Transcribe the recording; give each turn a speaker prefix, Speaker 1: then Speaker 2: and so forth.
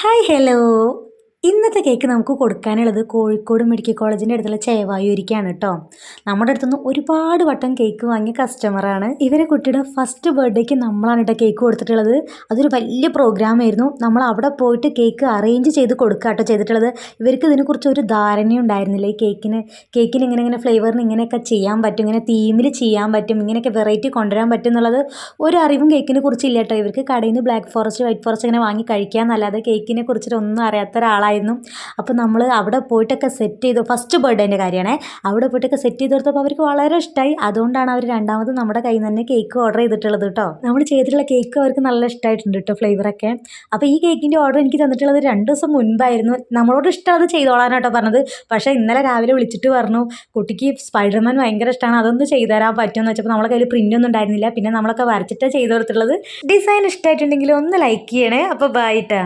Speaker 1: Hi hello. ഇന്നത്തെ cake നമുക്ക് കൊടുക്കാനുള്ളത് കോഴിക്കോട് മെഡിക്കൽ കോളേജിൻ്റെ അടുത്തുള്ള ചേവായൂരിക്കാണ് കേട്ടോ. നമ്മുടെ അടുത്തുനിന്ന് ഒരുപാട് വട്ടം കേക്ക് വാങ്ങിയ കസ്റ്റമറാണ്. ഇവരെ കുട്ടിയുടെ ഫസ്റ്റ് ബർത്ത്ഡേക്ക് നമ്മളാണ് കേട്ടോ കേക്ക് കൊടുത്തിട്ടുള്ളത്. അതൊരു വലിയ പ്രോഗ്രാമായിരുന്നു. നമ്മൾ അവിടെ പോയിട്ട് കേക്ക് അറേഞ്ച് ചെയ്ത് കൊടുക്കുക കേട്ടോ ചെയ്തിട്ടുള്ളത്. ഇവർക്ക് ഇതിനെക്കുറിച്ച് ഒരു ധാരണയും ഉണ്ടായിരുന്നില്ല. ഈ കേക്കിന് ഇങ്ങനെ ഫ്ലേവറിന് ഇങ്ങനെയൊക്കെ ചെയ്യാൻ പറ്റും, ഇങ്ങനെ തീമിൽ ചെയ്യാൻ പറ്റും, ഇങ്ങനെയൊക്കെ വെറൈറ്റി കൊണ്ടുവരാൻ പറ്റും എന്നുള്ളത് ഒരു അറിവും കേക്കിനെ കുറിച്ച് ഇല്ല കേട്ടോ. ഇവർക്ക് കടയിൽ നിന്ന് ബ്ലാക്ക് ഫോറസ്റ്റ് വൈറ്റ് ഫോറസ്റ്റ് ഇങ്ങനെ വാങ്ങി കഴിക്കാമെന്നല്ലാതെ കേക്കിനെ കുറിച്ചിട്ടൊന്നും അറിയാത്ത ഒരാളായിരുന്നു. അപ്പോൾ നമ്മൾ അവിടെ പോയിട്ടൊക്കെ സെറ്റ് ചെയ്തു. ഫസ്റ്റ് ബർത്ത്ഡേൻ്റെ കാര്യമാണേ. അവിടെ പോയിട്ടൊക്കെ സെറ്റ് ചെയ്ത് കൊടുത്തപ്പോൾ അവർക്ക് വളരെ ഇഷ്ടമായി. അതുകൊണ്ടാണ് അവർ രണ്ടാമത് നമ്മുടെ കയ്യിൽ നിന്ന് തന്നെ കേക്ക് ഓർഡർ ചെയ്തിട്ടുള്ളത് കേട്ടോ. നമ്മൾ ചെയ്തിട്ടുള്ള കേക്ക് അവർക്ക് നല്ല ഇഷ്ടമായിട്ടുണ്ട് കേട്ടോ, ഫ്ലേവറൊക്കെ. അപ്പോൾ ഈ കേക്കിൻ്റെ ഓർഡർ എനിക്ക് തന്നിട്ടുള്ളത് 2 ദിവസം മുൻപായിരുന്നു. നമ്മളോട് ഇഷ്ടം അത് ചെയ്തോളാൻ കേട്ടോ പറഞ്ഞത്. പക്ഷേ ഇന്നലെ രാവിലെ വിളിച്ചിട്ട് പറഞ്ഞു കുട്ടിക്ക് സ്പൈഡർമാൻ ഭയങ്കര ഇഷ്ടമാണ്, അതൊന്ന് ചെയ്തു തരാൻ പറ്റുമെന്ന് വെച്ചപ്പോൾ നമ്മളെ കയ്യിൽ പ്രിൻ്റ് ഒന്നും ഉണ്ടായിരുന്നില്ല. പിന്നെ നമ്മളൊക്കെ വരച്ചിട്ടാണ് ചെയ്ത് കൊടുത്തിട്ടുള്ളത്. ഡിസൈൻ ഇഷ്ടമായിട്ടുണ്ടെങ്കിൽ ഒന്ന് ലൈക്ക് ചെയ്യണേ. അപ്പോൾ ബൈ ട്ടാ.